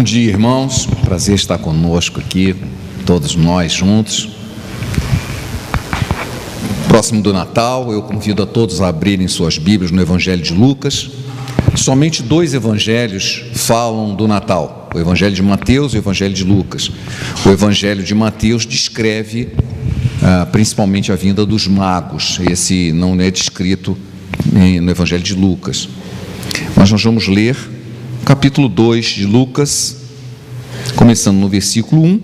Bom dia, irmãos. Prazer estar conosco aqui, todos nós juntos. Próximo do Natal, eu convido a todos a abrirem suas Bíblias no Evangelho de Lucas. Somente 2 evangelhos falam do Natal: o Evangelho de Mateus e o Evangelho de Lucas. O Evangelho de Mateus descreve principalmente a vinda dos magos. Esse não é descrito no Evangelho de Lucas. Mas nós vamos ler capítulo 2 de Lucas, começando no versículo 1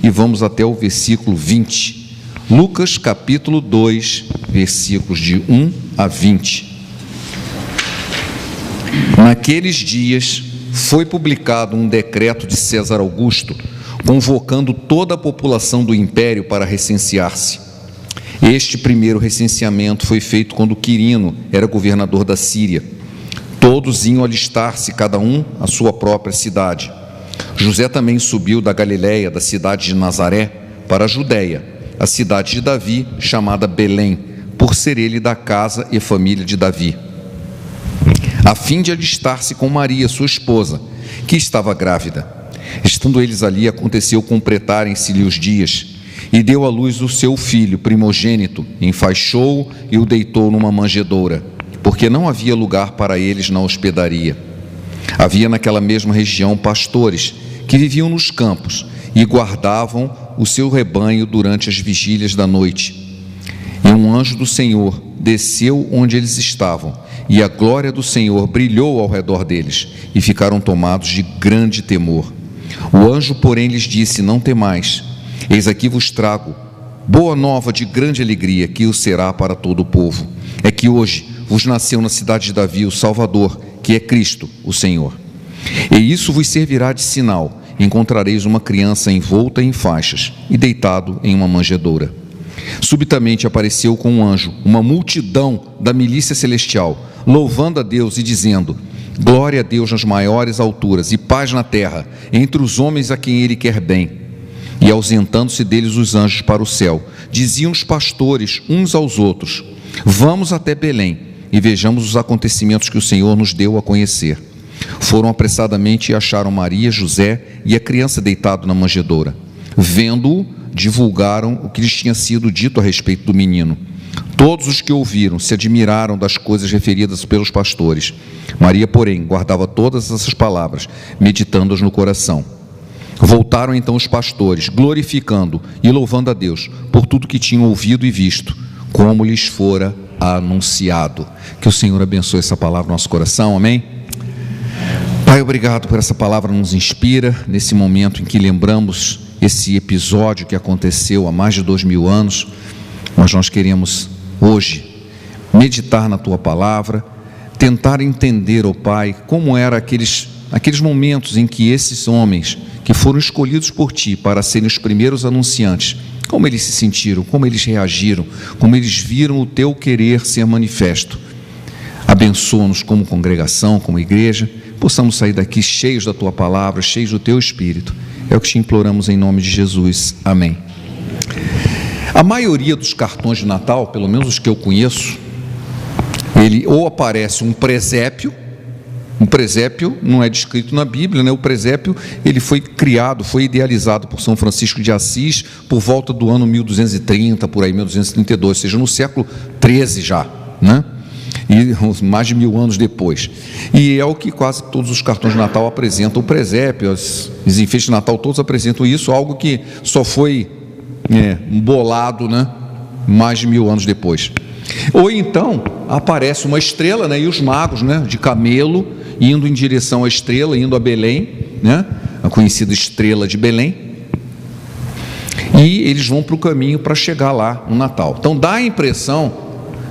e vamos até o versículo 20. Lucas capítulo 2, versículos de 1 a 20. Naqueles dias foi publicado um decreto de César Augusto, convocando toda a população do império para recensear-se. Este primeiro recenseamento foi feito quando Quirino era governador da Síria. Todos iam alistar-se, cada um à sua própria cidade. José também subiu da Galiléia, da cidade de Nazaré, para a Judéia, a cidade de Davi, chamada Belém, por ser ele da casa e família de Davi, a fim de alistar-se com Maria, sua esposa, que estava grávida. Estando eles ali, aconteceu completarem-se-lhe os dias, e deu à luz o seu filho primogênito, enfaixou-o e o deitou numa manjedoura, porque não havia lugar para eles na hospedaria. Havia naquela mesma região pastores que viviam nos campos e guardavam o seu rebanho durante as vigílias da noite. E um anjo do Senhor desceu onde eles estavam, e a glória do Senhor brilhou ao redor deles, e ficaram tomados de grande temor. O anjo, porém, lhes disse: não temais, eis aqui vos trago boa nova de grande alegria, que o será para todo o povo. É que hoje vos nasceu na cidade de Davi o Salvador, que é Cristo, o Senhor. E isso vos servirá de sinal: encontrareis uma criança envolta em faixas e deitado em uma manjedoura. Subitamente apareceu com um anjo uma multidão da milícia celestial, louvando a Deus e dizendo: glória a Deus nas maiores alturas e paz na terra, entre os homens a quem Ele quer bem. E ausentando-se deles os anjos para o céu, diziam os pastores uns aos outros: vamos até Belém e vejamos os acontecimentos que o Senhor nos deu a conhecer. Foram apressadamente e acharam Maria, José e a criança deitado na manjedoura. Vendo-o, divulgaram o que lhes tinha sido dito a respeito do menino. Todos os que ouviram se admiraram das coisas referidas pelos pastores. Maria, porém, guardava todas essas palavras, meditando-as no coração. Voltaram então os pastores, glorificando e louvando a Deus por tudo que tinham ouvido e visto, como lhes fora anunciado. Que o Senhor abençoe essa palavra no nosso coração, amém? Pai, obrigado por essa palavra que nos inspira, nesse momento em que lembramos esse episódio que aconteceu há mais de 2000 anos, mas nós queremos hoje meditar na Tua palavra, tentar entender, ó Pai, como eram aqueles momentos em que esses homens que foram escolhidos por Ti para serem os primeiros anunciantes, como eles se sentiram, como eles reagiram, como eles viram o Teu querer ser manifesto. Abençoa-nos como congregação, como igreja, possamos sair daqui cheios da Tua palavra, cheios do Teu Espírito. É o que te imploramos em nome de Jesus. Amém. A maioria dos cartões de Natal, pelo menos os que eu conheço, ele ou aparece um presépio não é descrito na Bíblia, né? O presépio, ele foi criado, foi idealizado por São Francisco de Assis por volta do ano 1230, por aí, 1232, ou seja, no século XIII já, né? E mais de 1000 anos depois. E é o que quase todos os cartões de Natal apresentam, o presépio, os enfeites de Natal todos apresentam isso, algo que só foi bolado, né? Mais de 1000 anos depois. Ou então aparece uma estrela, né? E os magos, né? De camelo, indo em direção à estrela, indo a Belém, né? A conhecida estrela de Belém. E eles vão para o caminho para chegar lá no Natal. Então dá a impressão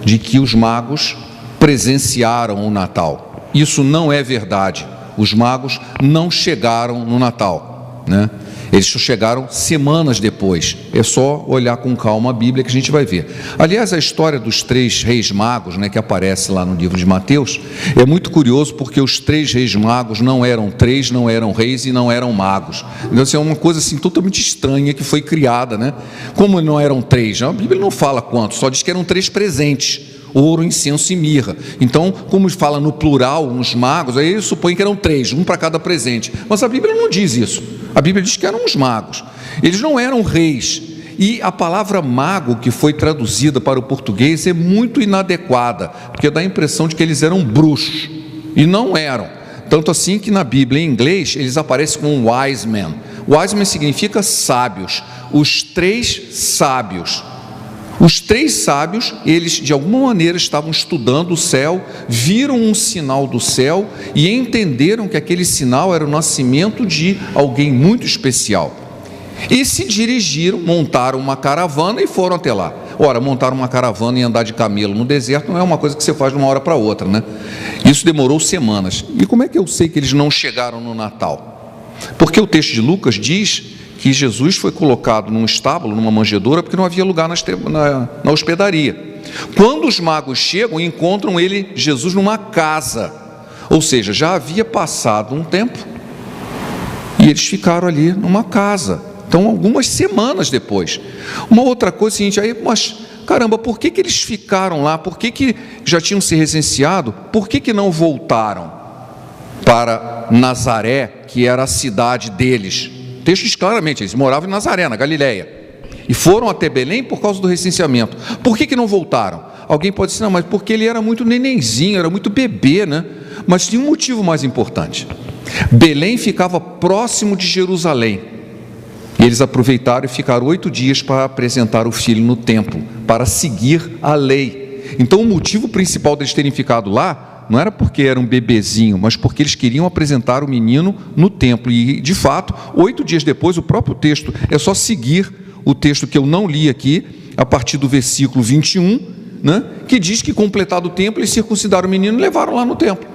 de que os magos presenciaram o Natal. Isso não é verdade. Os magos não chegaram no Natal, né? Eles chegaram semanas depois. É só olhar com calma a Bíblia que a gente vai ver. Aliás, a história dos 3 reis magos, né, que aparece lá no livro de Mateus, é muito curioso, porque os 3 reis magos não eram 3, não eram reis e não eram magos. Então, assim, é uma coisa assim, totalmente estranha que foi criada, né? Como não eram 3? A Bíblia não fala quantos, só diz que eram 3 presentes. ouro, incenso e mirra. Então, como fala no plural, nos magos, aí supõe que eram 3, um para cada presente. Mas a Bíblia não diz isso. A Bíblia diz que eram os magos. Eles não eram reis. E a palavra mago, que foi traduzida para o português, é muito inadequada, porque dá a impressão de que eles eram bruxos. E não eram. Tanto assim que na Bíblia, em inglês, eles aparecem como wise men. Wise men significa sábios. Os 3 sábios. Os 3 sábios, eles de alguma maneira estavam estudando o céu, viram um sinal do céu e entenderam que aquele sinal era o nascimento de alguém muito especial. E se dirigiram, montaram uma caravana e foram até lá. Ora, montar uma caravana e andar de camelo no deserto não é uma coisa que você faz de uma hora para outra, né? Isso demorou semanas. E como é que eu sei que eles não chegaram no Natal? Porque o texto de Lucas diz que Jesus foi colocado num estábulo, numa manjedoura, porque não havia lugar na hospedaria. Quando os magos chegam, encontram Jesus numa casa. Ou seja, já havia passado um tempo e eles ficaram ali numa casa. Então, algumas semanas depois. Uma outra coisa é a seguinte, aí, mas caramba, por que eles ficaram lá? Por que já tinham se recenseado? Por que não voltaram para Nazaré, que era a cidade deles? O texto diz claramente, eles moravam em Nazaré, na Galileia. E foram até Belém por causa do recenseamento. Por que não voltaram? Alguém pode dizer, não, mas porque ele era muito nenenzinho, era muito bebê, né? Mas tinha um motivo mais importante. Belém ficava próximo de Jerusalém. E eles aproveitaram e ficaram 8 dias para apresentar o filho no templo, para seguir a lei. Então o motivo principal deles terem ficado lá, não era porque era um bebezinho, mas porque eles queriam apresentar o menino no templo. E de fato, 8 dias depois, o próprio texto, é só seguir o texto que eu não li aqui, a partir do versículo 21, né, que diz que completado o templo, eles circuncidaram o menino e levaram lá no templo.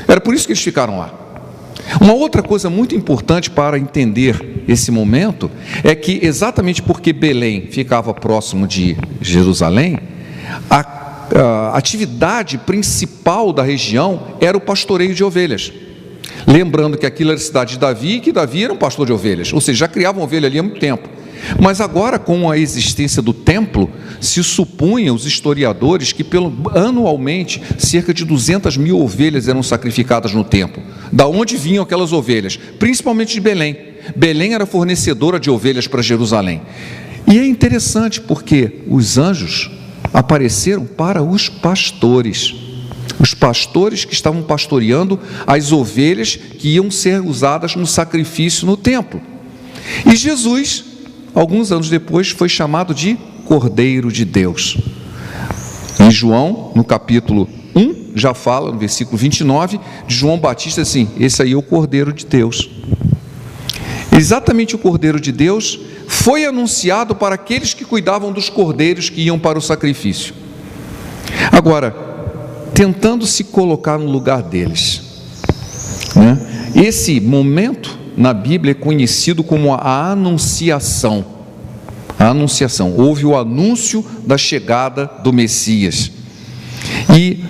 Era por isso que eles ficaram lá. Uma outra coisa muito importante para entender esse momento é que exatamente porque Belém ficava próximo de Jerusalém, a atividade principal da região era o pastoreio de ovelhas. Lembrando que aquilo era a cidade de Davi e que Davi era um pastor de ovelhas, ou seja, já criavam ovelha ali há muito tempo. Mas agora, com a existência do templo, se supunha, os historiadores, que anualmente cerca de 200 mil ovelhas eram sacrificadas no templo. Da onde vinham aquelas ovelhas? Principalmente de Belém. Belém era fornecedora de ovelhas para Jerusalém. E é interessante porque os anjos apareceram para os pastores que estavam pastoreando as ovelhas que iam ser usadas no sacrifício no templo. E Jesus, alguns anos depois, foi chamado de Cordeiro de Deus. Em João, no capítulo 1, já fala, no versículo 29, de João Batista, assim, esse aí é o Cordeiro de Deus. Exatamente o Cordeiro de Deus foi anunciado para aqueles que cuidavam dos cordeiros que iam para o sacrifício. Agora, tentando se colocar no lugar deles, né? Esse momento na Bíblia é conhecido como a Anunciação. A Anunciação, houve o anúncio da chegada do Messias. E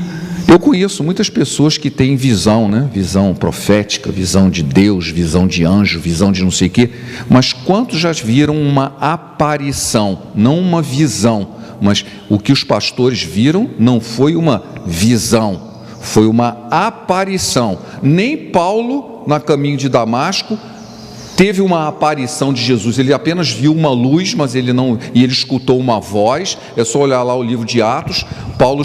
eu conheço muitas pessoas que têm visão, né? Visão profética, visão de Deus, visão de anjo, visão de não sei o quê. Mas quantos já viram uma aparição, não uma visão? Mas o que os pastores viram não foi uma visão, foi uma aparição. Nem Paulo, na caminho de Damasco, teve uma aparição de Jesus. Ele apenas viu uma luz, mas ele escutou uma voz. É só olhar lá o livro de Atos. Paulo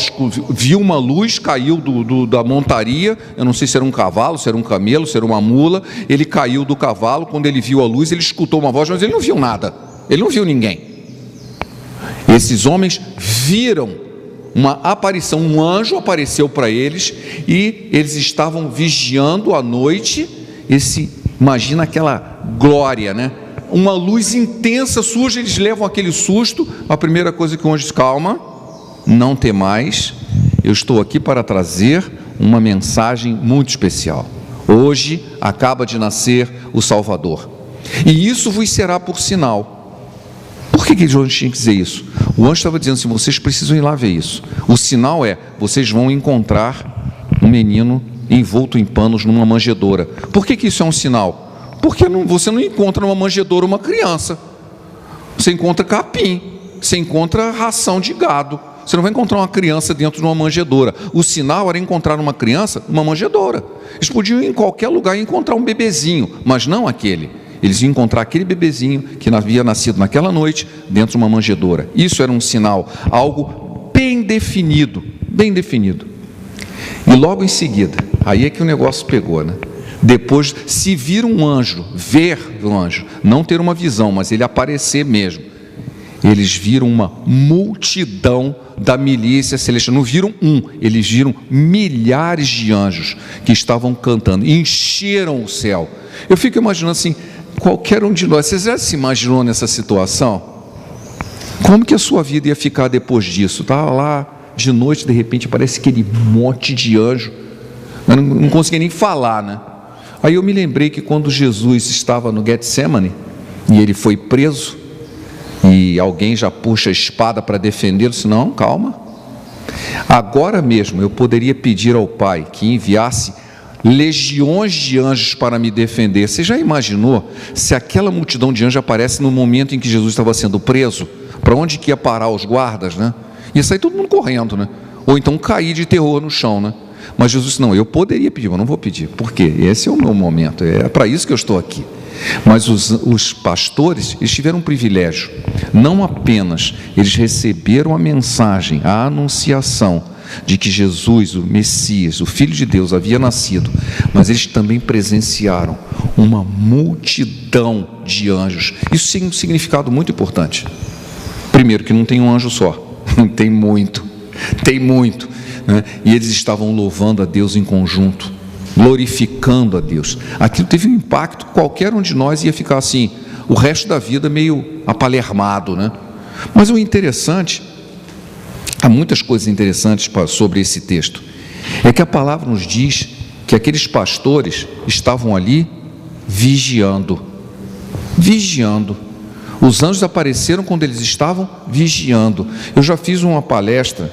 viu uma luz, caiu da montaria. Eu não sei se era um cavalo, se era um camelo, se era uma mula. Ele caiu do cavalo. Quando ele viu a luz, ele escutou uma voz, mas ele não viu nada. Ele não viu ninguém. Esses homens viram uma aparição, um anjo apareceu para eles e eles estavam vigiando à noite. Imagina aquela glória, né? Uma luz intensa surge, eles levam aquele susto. A primeira coisa que o anjo diz: calma, não temais, eu estou aqui para trazer uma mensagem muito especial. Hoje acaba de nascer o Salvador, e isso vos será por sinal. Por que o anjo tinha que dizer isso? O anjo estava dizendo assim: vocês precisam ir lá ver isso. O sinal é: vocês vão encontrar um menino envolto em panos numa manjedoura. Por que isso é um sinal? Porque você não encontra numa manjedoura uma criança. Você encontra capim, você encontra ração de gado, Você não vai encontrar uma criança dentro de uma manjedoura. O sinal era encontrar uma criança numa manjedoura. Eles podiam ir em qualquer lugar e encontrar um bebezinho, mas não aquele. Eles iam encontrar aquele bebezinho que havia nascido naquela noite dentro de uma manjedoura. Isso era um sinal, algo bem definido, bem definido. E logo em seguida, aí é que o negócio pegou, né? Depois, se vir um anjo, ver um anjo, não ter uma visão, mas ele aparecer mesmo, eles viram uma multidão da milícia celestial. Não viram um, eles viram milhares de anjos que estavam cantando, encheram o céu. Eu fico imaginando assim, qualquer um de nós, você já se imaginou nessa situação? Como que a sua vida ia ficar depois disso? Estava lá de noite, de repente aparece aquele monte de anjo, eu não conseguia nem falar, né? Aí eu me lembrei que quando Jesus estava no Getsemane e ele foi preso e alguém já puxa a espada para defendê-lo, disse: não, calma, agora mesmo eu poderia pedir ao Pai que enviasse legiões de anjos para me defender. Você já imaginou se aquela multidão de anjos aparece no momento em que Jesus estava sendo preso? Para onde que ia parar os guardas, né? Ia sair todo mundo correndo, né? Ou então cair de terror no chão, né? Mas Jesus disse: não, eu poderia pedir, mas não vou pedir. Por quê? Esse é o meu momento, é para isso que eu estou aqui. Mas os pastores, eles tiveram um privilégio. Não apenas eles receberam a mensagem, a anunciação de que Jesus, o Messias, o Filho de Deus, havia nascido, mas eles também presenciaram uma multidão de anjos. Isso tem um significado muito importante. Primeiro, que não tem um anjo só, tem muito, né? E eles estavam louvando a Deus em conjunto, glorificando a Deus. Aquilo teve um impacto, qualquer um de nós ia ficar assim, o resto da vida meio apalermado, né? Mas o interessante, há muitas coisas interessantes sobre esse texto, é que a palavra nos diz que aqueles pastores estavam ali vigiando. Os anjos apareceram quando eles estavam vigiando. Eu já fiz uma palestra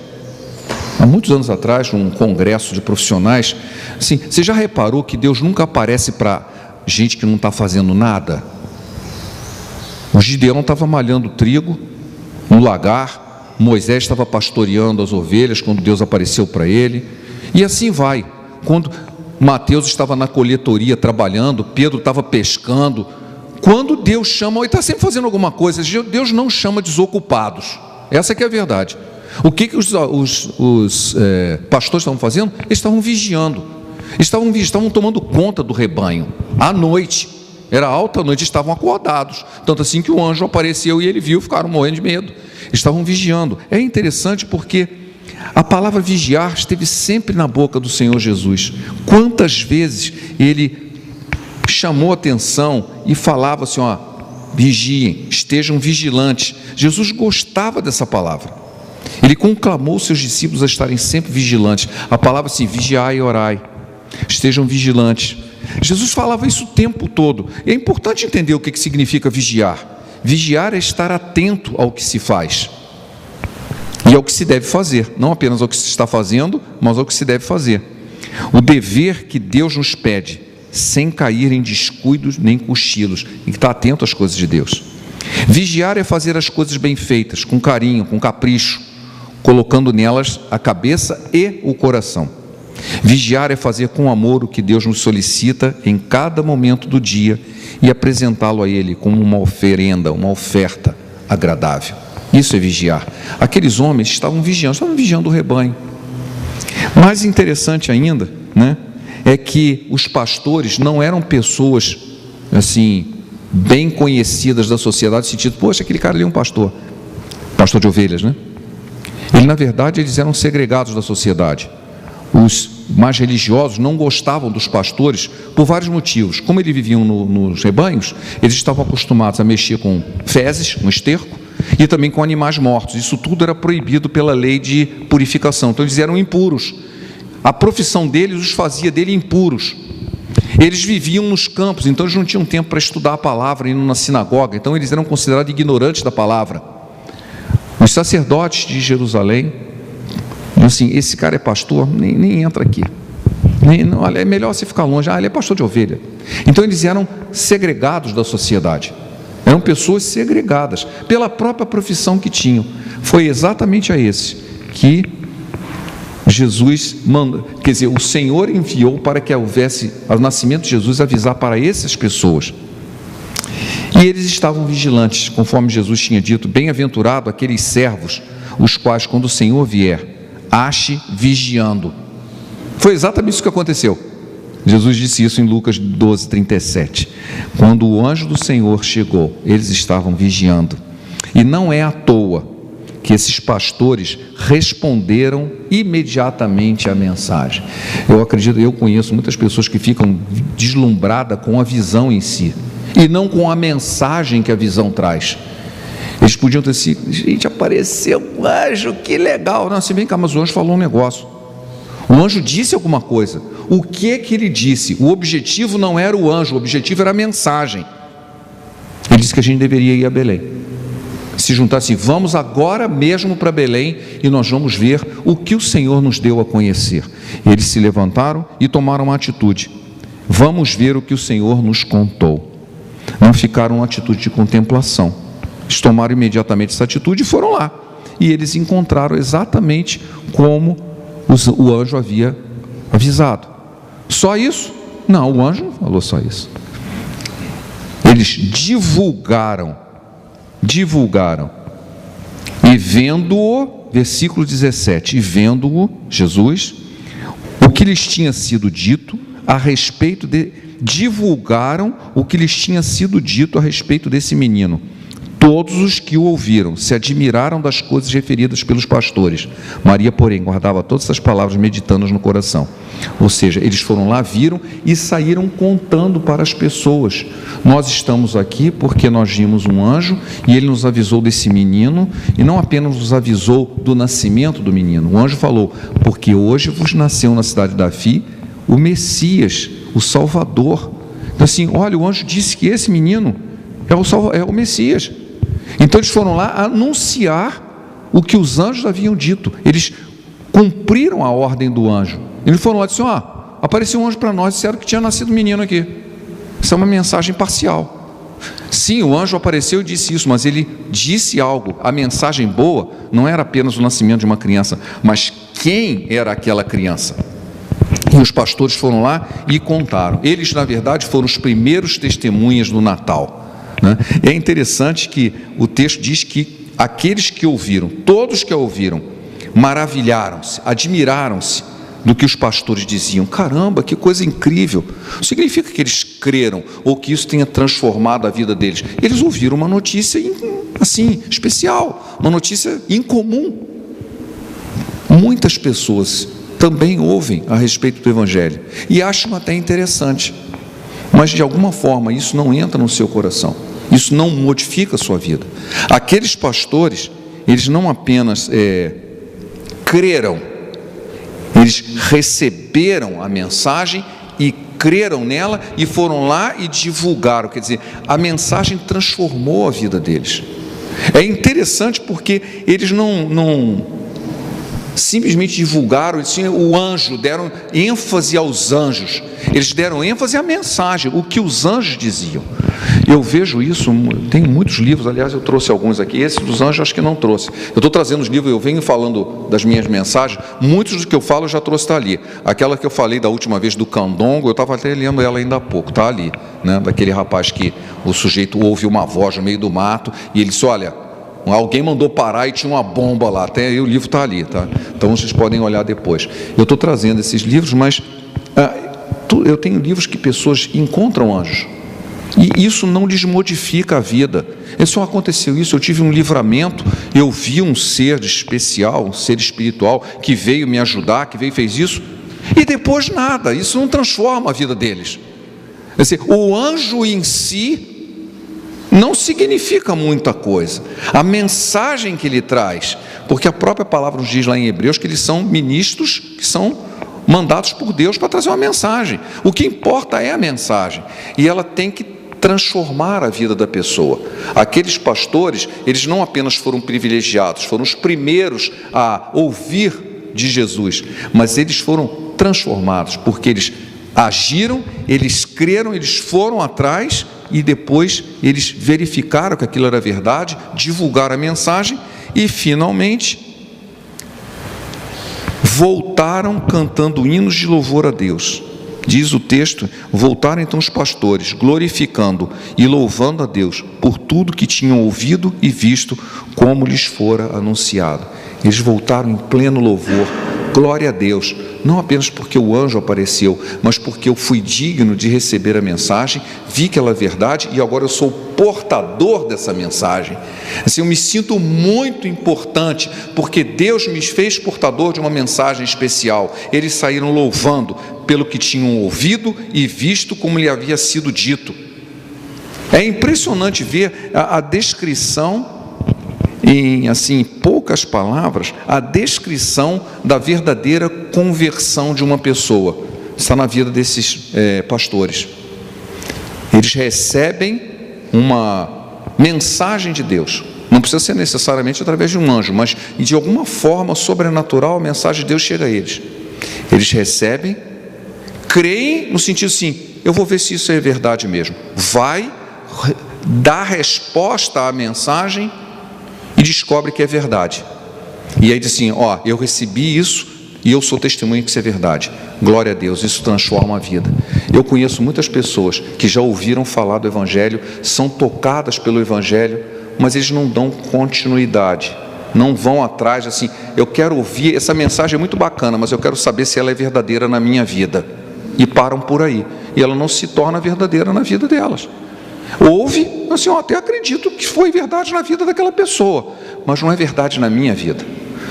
há muitos anos atrás, um congresso de profissionais. Assim, você já reparou que Deus nunca aparece para gente que não está fazendo nada? O Gideão estava malhando trigo no lagar, Moisés estava pastoreando as ovelhas quando Deus apareceu para ele, e assim vai. Quando Mateus estava na coletoria trabalhando, Pedro estava pescando. Quando Deus chama, ele está sempre fazendo alguma coisa. Deus não chama desocupados. Essa que é a verdade. O que os pastores estavam fazendo? Eles estavam vigiando. Estavam tomando conta do rebanho. À noite, era alta noite, estavam acordados. Tanto assim que o anjo apareceu e ele viu, ficaram morrendo de medo. Estavam vigiando. É interessante porque a palavra vigiar esteve sempre na boca do Senhor Jesus. Quantas vezes ele chamou atenção e falava assim: ó, vigiem, estejam vigilantes. Jesus gostava dessa palavra. Ele conclamou seus discípulos a estarem sempre vigilantes. A palavra assim: vigiai e orai, estejam vigilantes. Jesus falava isso o tempo todo. E é importante entender o que significa vigiar. Vigiar é estar atento ao que se faz e ao que se deve fazer, não apenas ao que se está fazendo, mas ao que se deve fazer. O dever que Deus nos pede, sem cair em descuidos nem cochilos, e que está atento às coisas de Deus. Vigiar é fazer as coisas bem feitas, com carinho, com capricho, colocando nelas a cabeça e o coração. Vigiar é fazer com amor o que Deus nos solicita em cada momento do dia e apresentá-lo a Ele como uma oferenda, uma oferta agradável. Isso é vigiar. Aqueles homens estavam vigiando o rebanho. Mais interessante ainda, né, é que os pastores não eram pessoas assim bem conhecidas da sociedade, no sentido: poxa, aquele cara ali é um pastor de ovelhas, né? Na verdade, eles eram segregados da sociedade. Os mais religiosos não gostavam dos pastores por vários motivos. Como eles viviam nos rebanhos, eles estavam acostumados a mexer com fezes, com esterco, e também com animais mortos. Isso tudo era proibido pela lei de purificação. Então eles eram impuros. A profissão deles os fazia impuros. Eles viviam nos campos, então eles não tinham tempo para estudar a palavra, indo na sinagoga. Então eles eram considerados ignorantes da palavra. Os sacerdotes de Jerusalém, assim: esse cara é pastor, nem entra aqui. É melhor você ficar longe. Ele é pastor de ovelha. Então eles eram segregados da sociedade. Eram pessoas segregadas pela própria profissão que tinham. Foi exatamente a esse que Jesus mandou, quer dizer, o Senhor enviou para que houvesse, ao nascimento de Jesus, avisar para essas pessoas. E eles estavam vigilantes, conforme Jesus tinha dito: bem-aventurado aqueles servos, os quais, quando o Senhor vier, ache vigiando. Foi exatamente isso que aconteceu. Jesus disse isso em Lucas 12:37. Quando o anjo do Senhor chegou, eles estavam vigiando. E não é à toa que esses pastores responderam imediatamente à mensagem. Eu conheço muitas pessoas que ficam deslumbradas com a visão em si, e não com a mensagem que a visão traz. Eles podiam ter sido: gente, apareceu um anjo, que legal. Não, se bem cá, mas o anjo falou um negócio. O anjo disse alguma coisa. O que ele disse? O objetivo não era o anjo, o objetivo era a mensagem. Ele disse que a gente deveria ir a Belém, se juntar assim: vamos agora mesmo para Belém e nós vamos ver o que o Senhor nos deu a conhecer. Eles se levantaram e tomaram uma atitude: vamos ver o que o Senhor nos contou. Não ficaram uma atitude de contemplação. Eles tomaram imediatamente essa atitude e foram lá. E eles encontraram exatamente como o anjo havia avisado. Só isso? Não, o anjo não falou só isso. Eles divulgaram, e vendo-o, versículo 17, e vendo-o, Jesus, o que lhes tinha sido dito a respeito divulgaram o que lhes tinha sido dito a respeito desse menino. Todos os que o ouviram se admiraram das coisas referidas pelos pastores. Maria, porém, guardava todas essas palavras, meditando-as no coração. Ou seja, eles foram lá, viram e saíram contando para as pessoas: nós estamos aqui porque nós vimos um anjo e ele nos avisou desse menino, e não apenas nos avisou do nascimento do menino. O anjo falou: porque hoje vos nasceu na cidade de Davi o Messias, o Salvador. Então assim, olha, o anjo disse que esse menino é o Messias. Então eles foram lá anunciar o que os anjos haviam dito. Eles cumpriram a ordem do anjo. Eles foram lá e disseram: apareceu um anjo para nós, disseram que tinha nascido um menino aqui. Isso é uma mensagem parcial. Sim, o anjo apareceu e disse isso, mas ele disse algo. A mensagem boa não era apenas o nascimento de uma criança, mas quem era aquela criança. E os pastores foram lá e contaram. Eles, na verdade, foram os primeiros testemunhas do Natal. É interessante que o texto diz que aqueles que ouviram, todos que a ouviram, maravilharam-se, admiraram-se do que os pastores diziam. Caramba, que coisa incrível! Significa que eles creram ou que isso tenha transformado a vida deles. Eles ouviram uma notícia assim, especial, uma notícia incomum. Muitas pessoas também ouvem a respeito do Evangelho e acham até interessante, mas de alguma forma isso não entra no seu coração, isso não modifica a sua vida. Aqueles pastores, eles não apenas creram, eles receberam a mensagem e creram nela e foram lá e divulgaram. Quer dizer, a mensagem transformou a vida deles. É interessante porque eles não simplesmente divulgaram, o anjo, deram ênfase aos anjos, eles deram ênfase à mensagem, o que os anjos diziam. Eu vejo isso, tem muitos livros, aliás eu trouxe alguns aqui, esses dos anjos acho que não trouxe. Eu estou trazendo os livros, eu venho falando das minhas mensagens, muitos do que eu falo eu já trouxe, está ali. Aquela que eu falei da última vez do Candongo, eu estava até lendo ela ainda há pouco, está ali, né? Daquele rapaz que o sujeito ouve uma voz no meio do mato e ele disse: olha, alguém mandou parar e tinha uma bomba lá, até aí o livro está ali, tá? Então vocês podem olhar depois. Eu estou trazendo esses livros, mas eu tenho livros que pessoas encontram anjos, e isso não lhes modifica a vida. Só aconteceu isso, eu tive um livramento, eu vi um ser especial, um ser espiritual, que veio me ajudar, que veio e fez isso, e depois nada, isso não transforma a vida deles. Quer dizer, o anjo em si não significa muita coisa, a mensagem que ele traz, porque a própria palavra nos diz lá em Hebreus que eles são ministros que são mandados por Deus para trazer uma mensagem. O que importa é a mensagem, e ela tem que transformar a vida da pessoa. Aqueles pastores, eles não apenas foram privilegiados, foram os primeiros a ouvir de Jesus, mas eles foram transformados, porque eles agiram, eles creram, eles foram atrás e depois eles verificaram que aquilo era verdade, divulgaram a mensagem e finalmente voltaram cantando hinos de louvor a Deus. Diz o texto: voltaram então os pastores, glorificando e louvando a Deus por tudo que tinham ouvido e visto, como lhes fora anunciado. Eles voltaram em pleno louvor. Glória a Deus, não apenas porque o anjo apareceu, mas porque eu fui digno de receber a mensagem, vi que ela é verdade e agora eu sou portador dessa mensagem. Assim, eu me sinto muito importante, porque Deus me fez portador de uma mensagem especial. Eles saíram louvando pelo que tinham ouvido e visto como lhe havia sido dito. É impressionante ver a descrição, em assim, poucas palavras, a descrição da verdadeira conversão de uma pessoa. Está na vida desses pastores. Eles recebem uma mensagem de Deus. Não precisa ser necessariamente através de um anjo, mas de alguma forma sobrenatural a mensagem de Deus chega a eles. Eles recebem, creem no sentido assim: eu vou ver se isso é verdade mesmo. Vai dar resposta à mensagem e descobre que é verdade. E aí diz assim: ó, eu recebi isso e eu sou testemunha que isso é verdade. Glória a Deus, isso transforma a vida. Eu conheço muitas pessoas que já ouviram falar do Evangelho, são tocadas pelo Evangelho, mas eles não dão continuidade, não vão atrás assim: eu quero ouvir, essa mensagem é muito bacana, mas eu quero saber se ela é verdadeira na minha vida. E param por aí, e ela não se torna verdadeira na vida delas. Ouve, assim, até acredito que foi verdade na vida daquela pessoa, mas não é verdade na minha vida.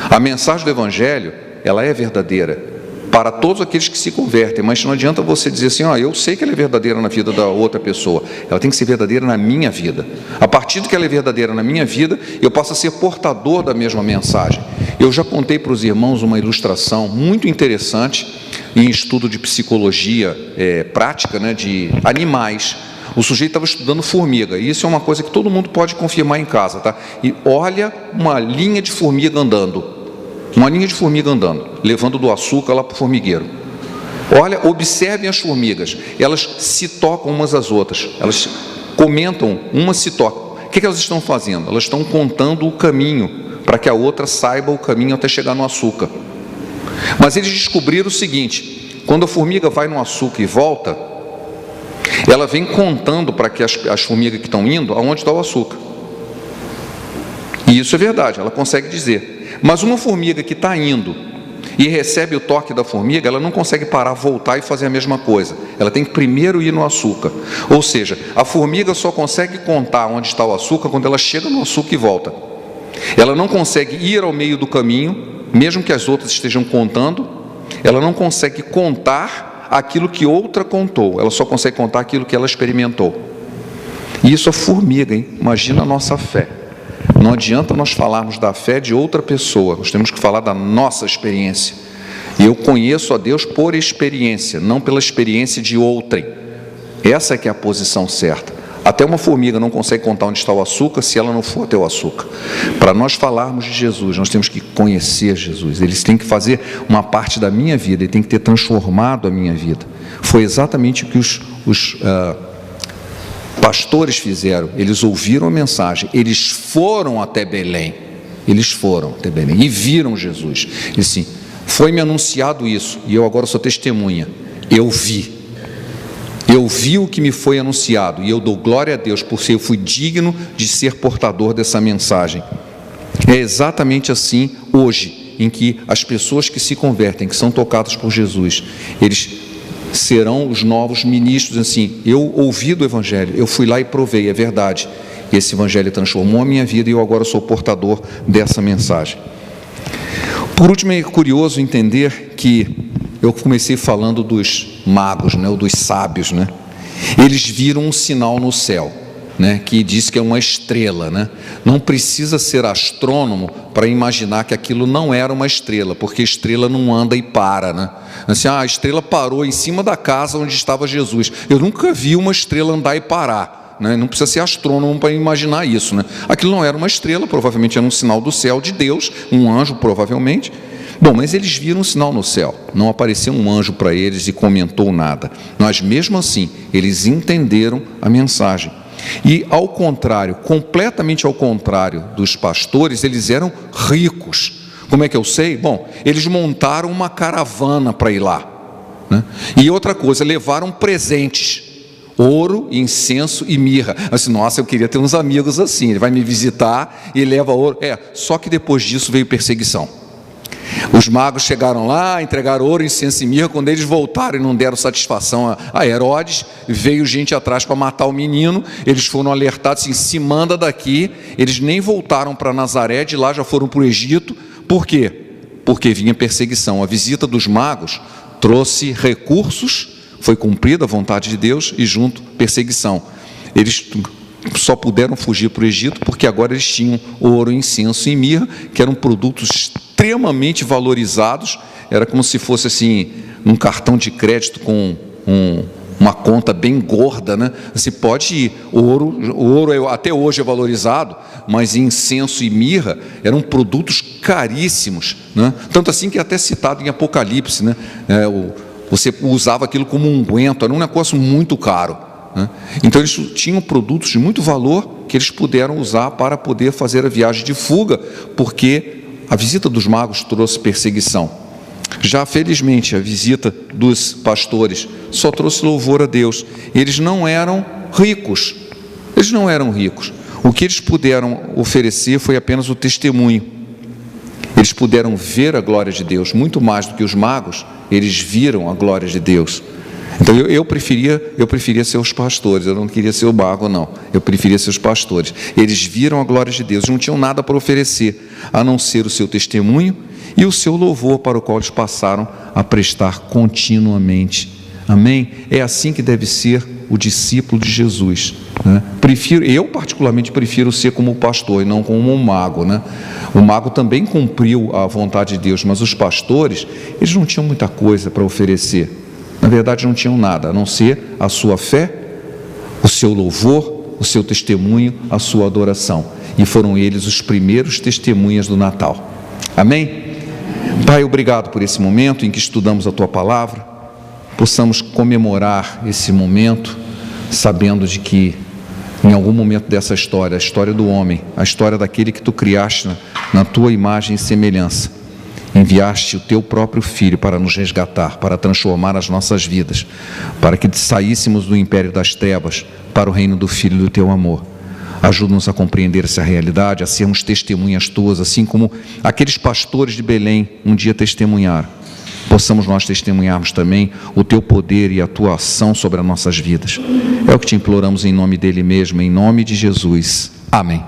A mensagem do Evangelho, ela é verdadeira para todos aqueles que se convertem, mas não adianta você dizer assim: eu sei que ela é verdadeira na vida da outra pessoa. Ela tem que ser verdadeira na minha vida. A partir do que ela é verdadeira na minha vida, eu passo a ser portador da mesma mensagem. Eu já contei para os irmãos uma ilustração muito interessante em estudo de psicologia prática, de animais. O sujeito estava estudando formiga, e isso é uma coisa que todo mundo pode confirmar em casa, tá? E olha uma linha de formiga andando, levando do açúcar lá para o formigueiro. Olha, observem as formigas, elas se tocam umas às outras, elas comentam, umas se tocam. O que elas estão fazendo? Elas estão contando o caminho, para que a outra saiba o caminho até chegar no açúcar. Mas eles descobriram o seguinte: quando a formiga vai no açúcar e volta, ela vem contando para que as formigas que estão indo aonde está o açúcar. E isso é verdade, ela consegue dizer. Mas uma formiga que está indo e recebe o toque da formiga, ela não consegue parar, voltar e fazer a mesma coisa. Ela tem que primeiro ir no açúcar. Ou seja, a formiga só consegue contar onde está o açúcar quando ela chega no açúcar e volta. Ela não consegue ir ao meio do caminho, mesmo que as outras estejam contando. Ela não consegue contar aquilo que outra contou, ela só consegue contar aquilo que ela experimentou. E isso é formiga, hein? Imagina a nossa fé. Não adianta nós falarmos da fé de outra pessoa, nós temos que falar da nossa experiência. E eu conheço a Deus por experiência, não pela experiência de outrem. Essa é que é a posição certa. Até uma formiga não consegue contar onde está o açúcar se ela não for até o açúcar. Para nós falarmos de Jesus, nós temos que conhecer Jesus. Ele tem que fazer uma parte da minha vida, ele tem que ter transformado a minha vida. Foi exatamente o que os pastores fizeram. Eles ouviram a mensagem, eles foram até Belém. E viram Jesus. E assim, foi-me anunciado isso, e eu agora sou testemunha. Eu vi o que me foi anunciado, e eu dou glória a Deus por ser, eu fui digno de ser portador dessa mensagem. É exatamente assim hoje, em que as pessoas que se convertem, que são tocadas por Jesus, eles serão os novos ministros. Assim, eu ouvi do Evangelho, eu fui lá e provei, é verdade, e esse Evangelho transformou a minha vida, e eu agora sou portador dessa mensagem. Por último, é curioso entender que eu comecei falando dos magos, ou dos sábios, Eles viram um sinal no céu, que diz que é uma estrela, Não precisa ser astrônomo para imaginar que aquilo não era uma estrela, porque estrela não anda e para, Assim, a estrela parou em cima da casa onde estava Jesus. Eu nunca vi uma estrela andar e parar, Não precisa ser astrônomo para imaginar isso, Aquilo não era uma estrela, provavelmente era um sinal do céu de Deus, um anjo provavelmente. Bom, mas eles viram um sinal no céu, não apareceu um anjo para eles e comentou nada, mas mesmo assim, eles entenderam a mensagem. E ao contrário, completamente ao contrário dos pastores, eles eram ricos. Como é que eu sei? Bom, eles montaram uma caravana para ir lá, né? E outra coisa, levaram presentes: ouro, incenso e mirra. Assim, nossa, eu queria ter uns amigos assim, ele vai me visitar e leva ouro. Só que depois disso veio perseguição. Os magos chegaram lá, entregaram ouro, incenso e mirra. Quando eles voltaram e não deram satisfação a Herodes, veio gente atrás para matar o menino. Eles foram alertados assim: se manda daqui. Eles nem voltaram para Nazaré, de lá já foram para o Egito. Por quê? Porque vinha perseguição. A visita dos magos trouxe recursos, foi cumprida a vontade de Deus, e junto perseguição. Eles só puderam fugir para o Egito porque agora eles tinham ouro, incenso e mirra, que eram produtos extremamente valorizados. Era como se fosse assim um cartão de crédito com uma conta bem gorda, né? Você pode ir, o ouro até hoje é valorizado, mas incenso e mirra eram produtos caríssimos, né? Tanto assim que é até citado em Apocalipse, né? Você usava aquilo como um unguento, era um negócio muito caro, né? Então eles tinham produtos de muito valor que eles puderam usar para poder fazer a viagem de fuga, porque a visita dos magos trouxe perseguição. Já felizmente a visita dos pastores só trouxe louvor a Deus. Eles não eram ricos, o que eles puderam oferecer foi apenas o testemunho. Eles puderam ver a glória de Deus, muito mais do que os magos. Eles viram a glória de Deus. Então eu preferia ser os pastores, eu não queria ser o mago, não. Eu preferia ser os pastores. Eles viram a glória de Deus, não tinham nada para oferecer, a não ser o seu testemunho e o seu louvor, para o qual eles passaram a prestar continuamente. Amém? É assim que deve ser o discípulo de Jesus, né? Eu particularmente prefiro ser como o pastor e não como um mago, né? O mago também cumpriu a vontade de Deus, mas os pastores, eles não tinham muita coisa para oferecer. Na verdade, não tinham nada, a não ser a sua fé, o seu louvor, o seu testemunho, a sua adoração. E foram eles os primeiros testemunhas do Natal. Amém? Pai, obrigado por esse momento em que estudamos a Tua Palavra. Possamos comemorar esse momento, sabendo de que, em algum momento dessa história, a história do homem, a história daquele que Tu criaste na Tua imagem e semelhança, enviaste o Teu próprio Filho para nos resgatar, para transformar as nossas vidas, para que saíssemos do império das trevas para o reino do Filho do Teu amor. Ajuda-nos a compreender essa realidade, a sermos testemunhas Tuas, assim como aqueles pastores de Belém um dia testemunharam. Possamos nós testemunharmos também o Teu poder e a Tua ação sobre as nossas vidas. É o que Te imploramos em nome dEle mesmo, em nome de Jesus. Amém.